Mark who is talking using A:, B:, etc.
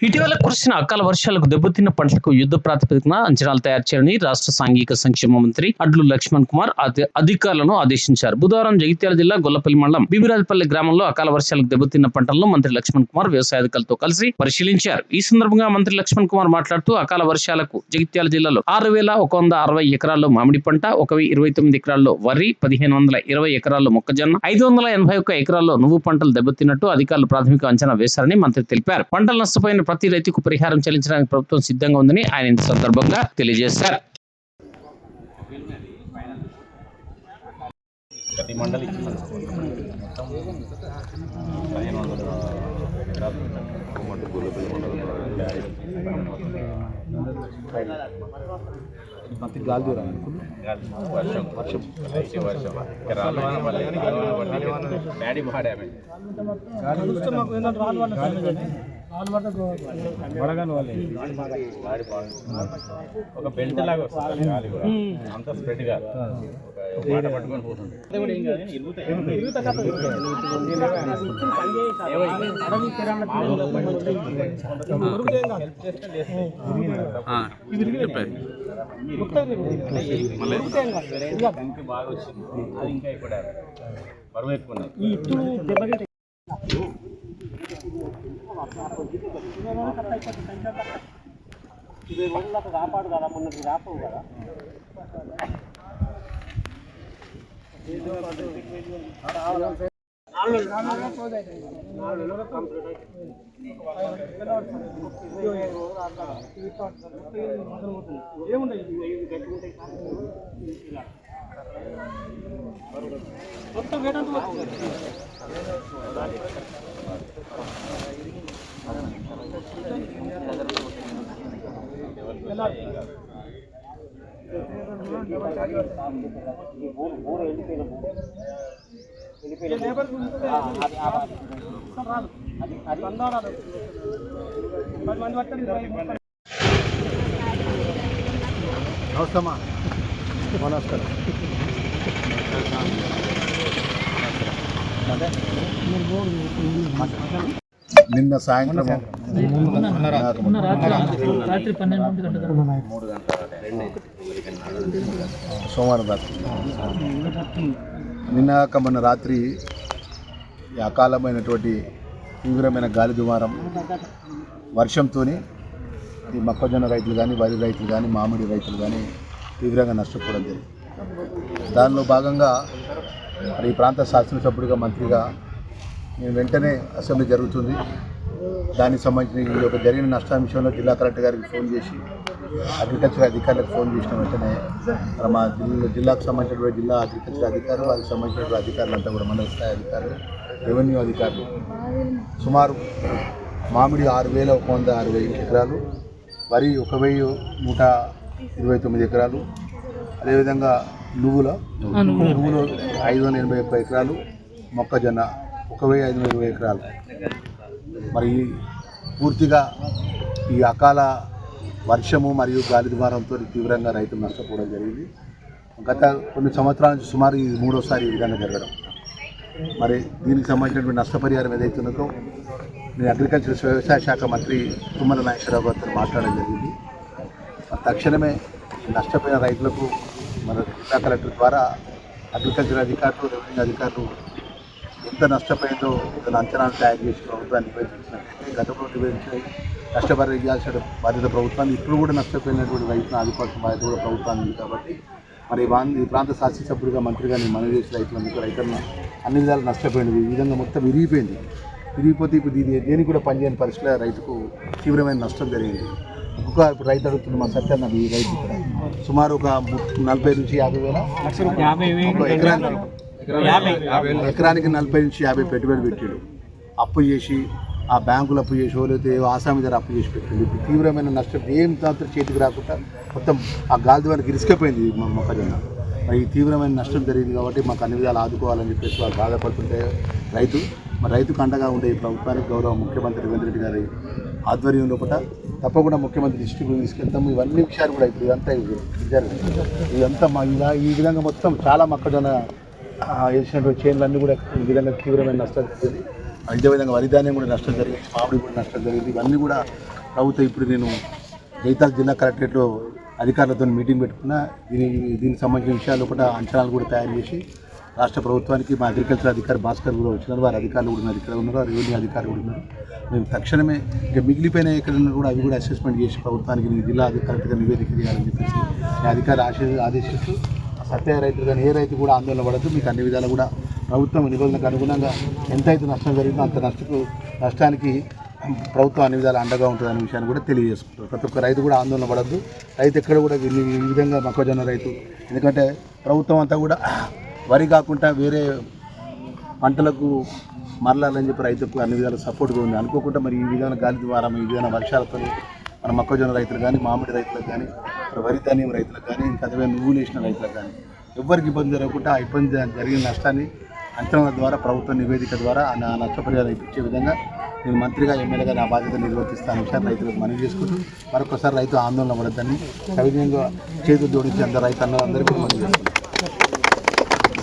A: ఇటీవల కురిసిన అకాల వర్షాలకు దెబ్బతిన్న పంటలకు యుద్ధ ప్రాతిపదికన అంచనాలు తయారు చేయాలని రాష్ట్ర సాంఘిక సంక్షేమ మంత్రి అడ్లు లక్ష్మణ్ కుమార్ అధికారులను ఆదేశించారు. బుధవారం జగిత్యాల జిల్లా గొల్లపల్లి మండలం బిబిరాజపల్లి గ్రామంలో అకాల వర్షాలకు దెబ్బతిన్న పంటలను మంత్రి లక్ష్మణ్ కుమార్ వ్యవసాయాధికారులతో కలిసి పరిశీలించారు. ఈ సందర్భంగా మంత్రి లక్ష్మణ్ కుమార్ మాట్లాడుతూ అకాల వర్షాలకు జగిత్యాల జిల్లాలో 6,160 ఎకరాల్లో మామిడి పంట, 1,029 ఎకరాల్లో వరి, 1,520 ఎకరాల్లో మొక్కజొన్న, 581 ఎకరాల్లో నువ్వు పంటలు దెబ్బతిన్నట్టు అధికారులు ప్రాథమిక అంచనా వేశారని మంత్రి తెలిపారు. పంటలు నష్టపోయిన ప్రతి రైతుకు పరిహారం చెల్లించడానికి ప్రభుత్వం సిద్ధంగా ఉందని ఆయన ఈ సందర్భంగా తెలియజేశారు.
B: ప్రతి మండలి మొత్తం 1500 గాలి దూరం వర్షం డాడీ బాగా డ్యామేజ్ ఒక బెల్ట్ లాగా వస్తుంది గాలి కూడా అంత స్ప్రెడ్ కాదు. ఒక మాట పట్టుకొని పోతుంది. బాగా వచ్చింది అది ఇంకా ఇప్పుడు బరువు ఎక్కువ కాపాడు కదా మొన్నటి రాపవు కదా. నమస్కారం.
C: నిన్న సాయంత్రం 3 సోమవారం రాత్రి నిన్న మొన్న రాత్రి అకాలమైనటువంటి తీవ్రమైన గాలి దుమారం వర్షంతో ఈ మొక్కజొన్న రైతులు కానీ, వరి రైతులు కానీ, మామిడి రైతులు కానీ తీవ్రంగా నష్టపోవడం జరిగింది. దానిలో భాగంగా మరి ఈ ప్రాంత శాసనసభ్యుడిగా, మంత్రిగా నేను వెంటనే అసెంబ్లీ జరుగుతుంది, దానికి సంబంధించిన ఈ యొక్క జరిగిన నష్టాల విషయంలో జిల్లా కలెక్టర్ గారికి ఫోన్ చేసి, అగ్రికల్చర్ అధికారులకు ఫోన్ చేసిన వెంటనే మా జిల్లాకు సంబంధించినటువంటి జిల్లా అగ్రికల్చర్ అధికారులు, వారికి సంబంధించినటువంటి అధికారులంతా కూడా మండల స్థాయి అధికారులు, రెవెన్యూ అధికారులు, సుమారు మామిడి 6,160 ఎకరాలు, వరి 1,129 ఎకరాలు, అదేవిధంగా నువ్వులు 581 ఎకరాలు, మొక్కజొన్న 1,520 ఎకరాలు. మరి పూర్తిగా ఈ అకాల వర్షము మరియు గాలి దుమారంతో తీవ్రంగా రైతులు నష్టపోవడం జరిగింది. గత కొన్ని సంవత్సరాల నుంచి సుమారు ఇది 3వసారి ఈ విధంగా జరగడం. మరి దీనికి సంబంధించినటువంటి నష్టపరిహారం ఏదైతున్నదో నేను అగ్రికల్చర్ వ్యవసాయ శాఖ మంత్రి తుమ్మల నాగేశ్వరరావు గారితో మాట్లాడడం జరిగింది. తక్షణమే నష్టపోయిన రైతులకు మన జిల్లా కలెక్టర్ ద్వారా అగ్రికల్చర్ అధికారులు, రెవెన్యూ అధికారులు ఎంత నష్టపోయిందో దాని అంచనాలు తయారు చేసి ప్రభుత్వాన్ని నివేదించినట్లయితే, గతంలో నివేదించిన నష్టపరిహారం ఇవ్వాల్సిన బాధ్యత ప్రభుత్వాన్ని, ఇప్పుడు కూడా నష్టపోయినటువంటి రైతులను ఆదుకోవాల్సిన బాధ్యత కూడా ప్రభుత్వాన్ని ఉంది. కాబట్టి మరి ఈ ప్రాంత శాసనసభ్యుడిగా, మంత్రిగా నేను మనవి చేసిన రైతులను అన్ని విధాలు నష్టపోయింది. ఈ విధంగా మొత్తం విరిగిపోయింది. విరిగిపోతే ఇప్పుడు దేనికి కూడా పనిచేయని పరిస్థితిలో రైతుకు తీవ్రమైన నష్టం జరిగింది. ఒక్కొక్క రైతు అడుగుతున్న మా సత్యాన్న, ఈ రైతు ఇక్కడ సుమారు ఒక 40,000 నుంచి 50,000 ఎకరానికి 40 నుంచి 50 పెట్టుబడి పెట్టాడు. అప్పు చేసి, ఆ బ్యాంకులు అప్పు చేసి, లేకపోతే ఆసామి ధర అప్పు చేసి పెట్టాడు. ఇప్పుడు తీవ్రమైన నష్టం ఏం తాత్రం చేతికి రాకుండా మొత్తం ఆ గాలి ద్వారా ఇరుసుకపోయింది మొక్కజొన్న. మరి ఈ తీవ్రమైన నష్టం జరిగింది కాబట్టి మాకు అన్ని విధాలు ఆదుకోవాలని చెప్పేసి వాళ్ళు బాధపడుతుంటే రైతుకు అండగా ఉండే ఈ ప్రభుత్వానికి గౌరవ ముఖ్యమంత్రి రేవంత్ రెడ్డి గారి ఆధ్వర్యంలో కూడా తప్పకుండా ముఖ్యమంత్రి దృష్టికి తీసుకెళ్తాము. ఇవన్నీ విషయాలు కూడా ఇప్పుడు ఇదంతా ఈ విధంగా మొత్తం చాలా మొక్కజొన్న వేసినటువంటి చేనులన్నీ కూడా ఈ విధంగా తీవ్రమైన నష్టం జరిగింది. అదేవిధంగా వరి ధాన్యం కూడా నష్టం జరిగింది, మామిడి కూడా నష్టం జరిగింది. ఇవన్నీ కూడా ప్రభుత్వం ఇప్పుడు నేను జైతాల జిల్లా కలెక్టరేట్లో అధికారులతో మీటింగ్ పెట్టుకున్నా. దీనికి సంబంధించిన విషయాలు కూడా అంచనాలు కూడా తయారు చేసి రాష్ట్ర ప్రభుత్వానికి మా అగ్రికల్చర్ అధికారి భాస్కర్ కూడా వచ్చినారు. వారి అధికారులు కూడా ఉన్నారు, ఇక్కడ ఉన్నారు, రెవెన్యూ అధికారులు కూడా ఉన్నారు. మేము తక్షణమే ఇక మిగిలిపోయిన ఎక్కడ ఉన్నారు కూడా అవి కూడా అసెస్మెంట్ చేసి ప్రభుత్వానికి జిల్లా అధికారులుగా నివేదిక చేయాలని చెప్పేసి అధికారి ఆదేశిస్తూ సత్య రైతులు కానీ ఏ రైతు కూడా ఆందోళన పడద్దు. మీకు అన్ని విధాలు కూడా ప్రభుత్వం నిబంధనలకు అనుగుణంగా ఎంతైతే నష్టం జరిగిందో అంత నష్టానికి ప్రభుత్వం అన్ని విధాలు అండగా ఉంటుందనే విషయాన్ని కూడా తెలియజేసుకుంటారు. ప్రతి ఒక్క రైతు కూడా ఆందోళన పడద్దు. రైతు ఎక్కడ కూడా ఈ విధంగా మొక్కజొన్న రైతు, ఎందుకంటే ప్రభుత్వం అంతా కూడా వరి కాకుండా వేరే పంటలకు మరలాలని చెప్పి రైతులకు అన్ని విధాలు సపోర్ట్గా ఉంది. అనుకోకుండా మరి ఈ విధంగా గాలి ద్వారా ఈ విధంగా వర్షాలతో మన మొక్కజొన్న రైతులు కానీ, మామిడి రైతులకు కానీ, వరి ధాన్యం రైతులకు కానీ, ఇంకా అదే నువ్వులు వేసిన రైతులకు కానీ ఎవ్వరికి ఇబ్బంది జరగకుండా ఆ ఇబ్బంది జరిగిన నష్టాన్ని అంచనాల ద్వారా ప్రభుత్వ నివేదిక ద్వారా ఆ నష్టపరిహారం ఇప్పించే విధంగా నేను మంత్రిగా ఎమ్మెల్యేగా నా బాధ్యత నిర్వర్తిస్తాను విషయాన్ని రైతులకు మనవి చేసుకుంటూ మరొకసారి రైతు ఆందోళన పడద్దని సవినయంగా చేతులు జోడించి అందరూ రైతు అందరికీ మనవి చేస్తున్నాను.